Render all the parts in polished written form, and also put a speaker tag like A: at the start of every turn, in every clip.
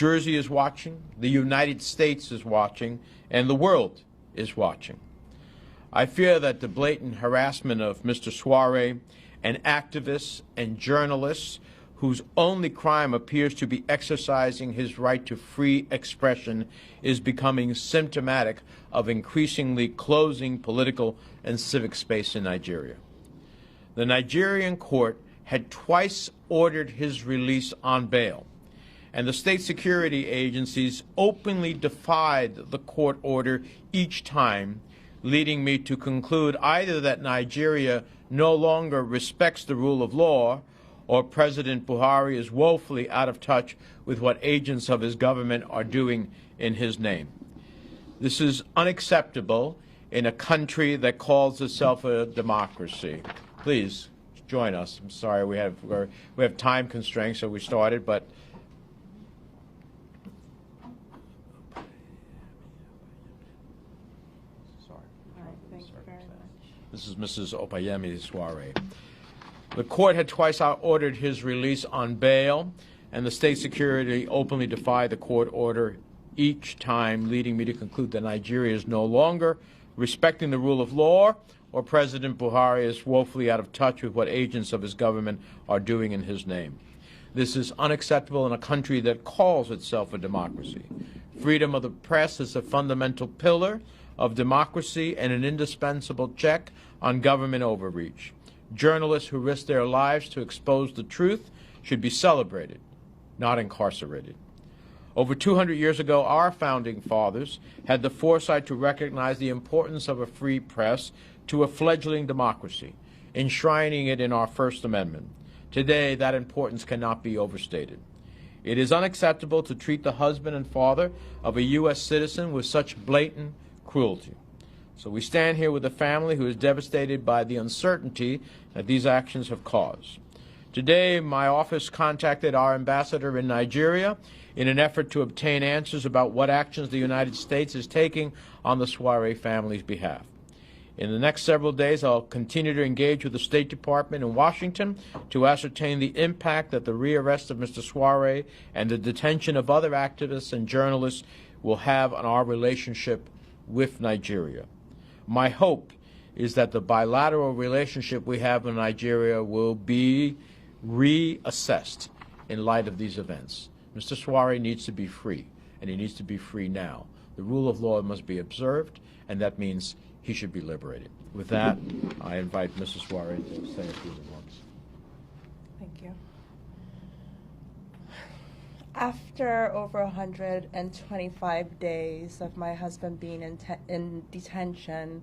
A: Jersey is watching, the United States is watching, and the world is watching. I fear that the blatant harassment of Mr. Sowore and activists and journalists whose only crime appears to be exercising his right to free expression is becoming symptomatic of increasingly closing political and civic space in Nigeria. The Nigerian court had twice ordered his release on bail, and the state security agencies openly defied the court order each time, leading me to conclude either that Nigeria no longer respects the rule of law, or President Buhari is woefully out of touch with what agents of his government are doing in his name. This is unacceptable in a country that calls itself a democracy. Please join us. I'm sorry we have time constraints, so we started, but this is Mrs. Opayemi Sowore. The court had twice ordered his release on bail, and the state security openly defied the court order each time, leading me to conclude that Nigeria is no longer respecting the rule of law, or President Buhari is woefully out of touch with what agents of his government are doing in his name. This is unacceptable in a country that calls itself a democracy. Freedom of the press is a fundamental pillar of democracy and an indispensable check on government overreach. Journalists who risk their lives to expose the truth should be celebrated, not incarcerated. Over 200 years ago, our founding fathers had the foresight to recognize the importance of a free press to a fledgling democracy, enshrining it in our First Amendment. Today, that importance cannot be overstated. It is unacceptable to treat the husband and father of a U.S. citizen with such blatant cruelty. So we stand here with a family who is devastated by the uncertainty that these actions have caused. Today, my office contacted our ambassador in Nigeria in an effort to obtain answers about what actions the United States is taking on the Sowore family's behalf. In the next several days, I'll continue to engage with the State Department in Washington to ascertain the impact that the rearrest of Mr. Sowore and the detention of other activists and journalists will have on our relationship with Nigeria. My hope is that the bilateral relationship we have with Nigeria will be reassessed in light of these events. Mr. Sowore needs to be free, and he needs to be free now. The rule of law must be observed, and that means he should be liberated. With that, I invite Mrs. Sowore to say a few remarks.
B: Thank you. After over 125 days of my husband being in detention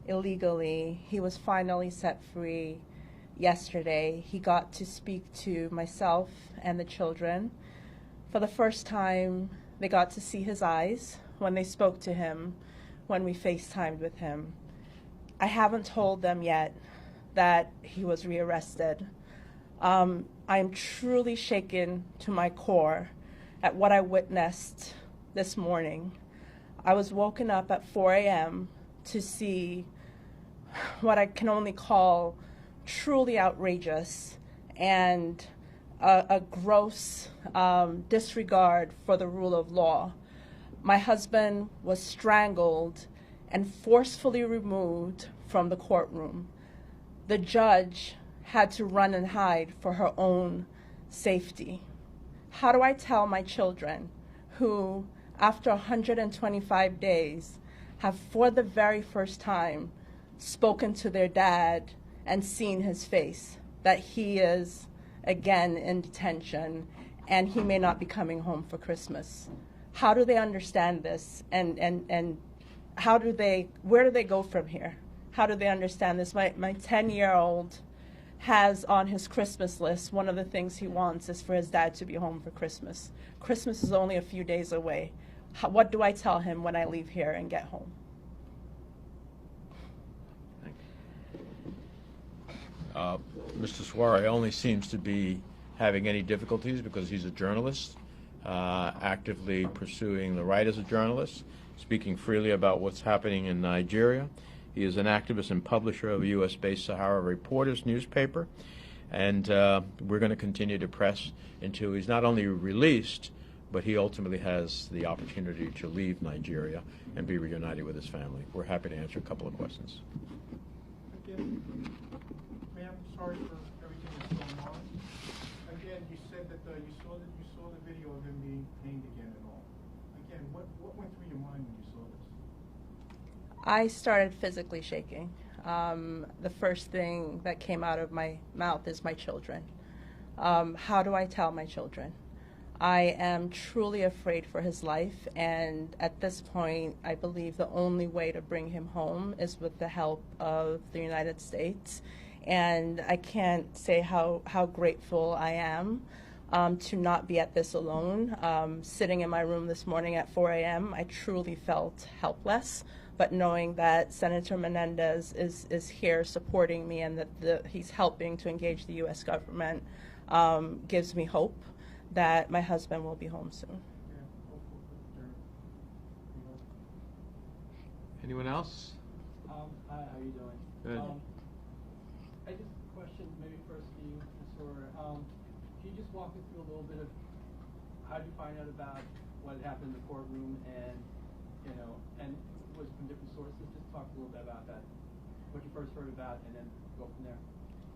B: illegally, he was finally set free yesterday. He got to speak to myself and the children. For the first time, they got to see his eyes when they spoke to him, when we FaceTimed with him. I haven't told them yet that he was rearrested. I am truly shaken to my core at what I witnessed this morning. I was woken up at 4 a.m. to see what I can only call truly outrageous and a gross disregard for the rule of law. My husband was strangled and forcefully removed from the courtroom. The judge had to run and hide for her own safety. How do I tell my children who, after 125 days, have for the very first time spoken to their dad and seen his face, that he is again in detention and he may not be coming home for Christmas? How do they understand this, and how do they, where do they go from here? How do they understand this? My 10-year-old has on his Christmas list, one of the things he wants is for his dad to be home for Christmas. Christmas is only a few days away. What do I tell him when I leave here and get home?
A: Mr. Sowore only seems to be having any difficulties because he's a journalist, actively pursuing the right as a journalist, speaking freely about what's happening in Nigeria. He is an activist and publisher of a U.S.-based Sahara Reporters newspaper, and we're going to continue to press until he's not only released, but he ultimately has the opportunity to leave Nigeria and be reunited with his family. We're happy to answer a couple of questions.
C: Again, ma'am, sorry for everything that's going on. Again, you said that you saw the video of him being hanged again and all. Again, what went through your mind when you saw this?
B: I started physically shaking. The first thing that came out of my mouth is my children. How do I tell my children? I am truly afraid for his life, and at this point, I believe the only way to bring him home is with the help of the United States. And I can't say how grateful I am to not be at this alone. Sitting in my room this morning at 4 a.m., I truly felt helpless. But knowing that Senator Menendez is here supporting me and that he's helping to engage the U.S. government gives me hope that my husband will be home soon.
A: Anyone else?
D: Hi, how are you doing?
A: Good.
D: I just question maybe first to you, Ms. Sowere. Can you just walk us through a little bit of how did you find out about what had happened in the courtroom and was from different sources? Just talk a little bit about that, what you first heard about, and then go from there.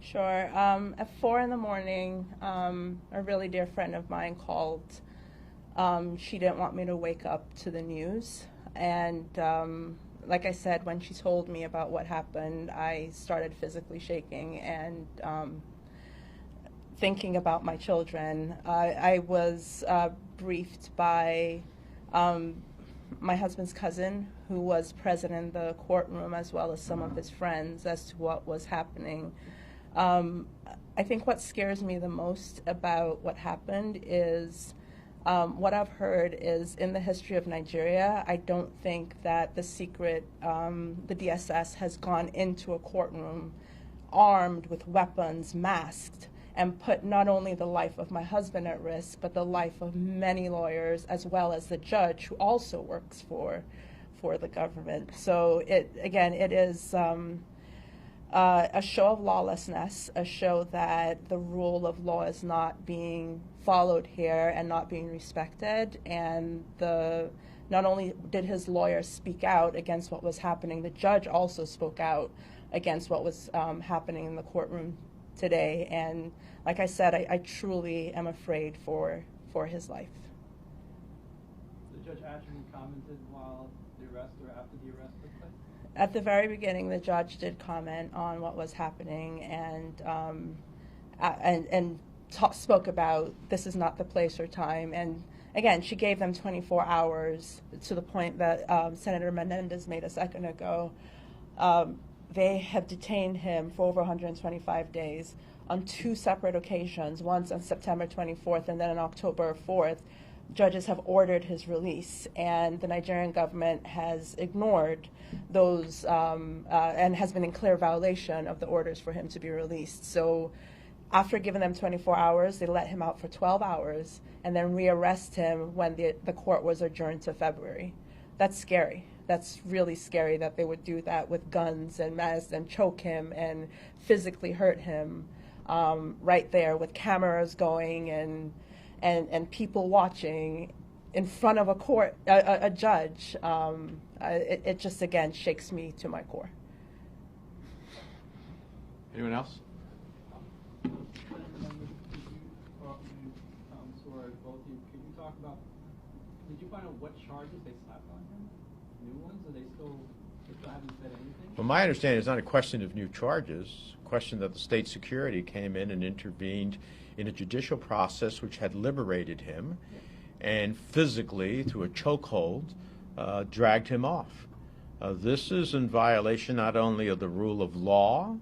B: Sure. At 4 in the morning, a really dear friend of mine called. She didn't want me to wake up to the news. And like I said, when she told me about what happened, I started physically shaking and thinking about my children. I was briefed by my husband's cousin, who was present in the courtroom, as well as some of his friends, as to what was happening. I think what scares me the most about what happened is what I've heard is in the history of Nigeria, I don't think that the DSS has gone into a courtroom armed with weapons, masked, and put not only the life of my husband at risk, but the life of many lawyers, as well as the judge who also works for the government. So it is a show of lawlessness, a show that the rule of law is not being followed here and not being respected. And not only did his lawyer speak out against what was happening, the judge also spoke out against what was happening in the courtroom today. And like I said, I truly am afraid for his life.
D: The judge actually commented while the arrest or after the arrest took place?
B: At the very beginning, the judge did comment on what was happening and spoke about this is not the place or time. And again, she gave them 24 hours to the point that Senator Menendez made a second ago. They have detained him for over 125 days on two separate occasions, once on September 24th and then on October 4th. Judges have ordered his release, and the Nigerian government has ignored those and has been in clear violation of the orders for him to be released. So after giving them 24 hours, they let him out for 12 hours and then rearrest him when the court was adjourned to February. That's scary. That's really scary that they would do that with guns and masks and choke him and physically hurt him right there with cameras going and people watching in front of a judge. It just, again, shakes me to my core.
A: Anyone else?
D: Sorry, both of you, could you talk about, did you find out what charges they slapped on him? New ones? Or they still haven't said anything?
A: Well, my understanding is not a question of new charges, a question that the state security came in and intervened in a judicial process which had liberated him and physically, through a chokehold, dragged him off. This is in violation not only of the rule of law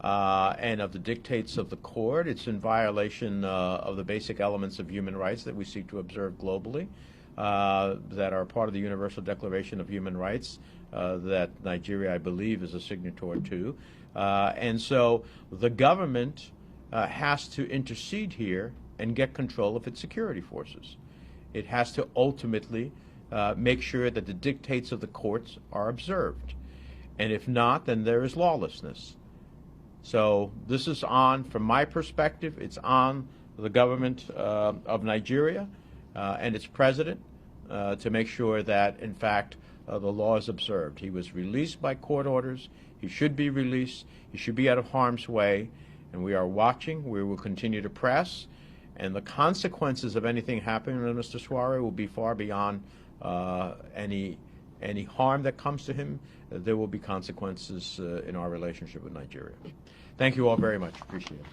A: and of the dictates of the court, it's in violation of the basic elements of human rights that we seek to observe globally, that are part of the Universal Declaration of Human Rights that Nigeria, I believe, is a signatory to. And so the government has to intercede here and get control of its security forces. It has to ultimately make sure that the dictates of the courts are observed. And if not, then there is lawlessness. So this is on, from my perspective, it's on the government of Nigeria and its president to make sure that, in fact, the law is observed. He was released by court orders. He should be released. He should be out of harm's way, and we are watching. We will continue to press, and the consequences of anything happening to Mr. Sowore will be far beyond any harm that comes to him. There will be consequences in our relationship with Nigeria. Thank you all very much. Appreciate it.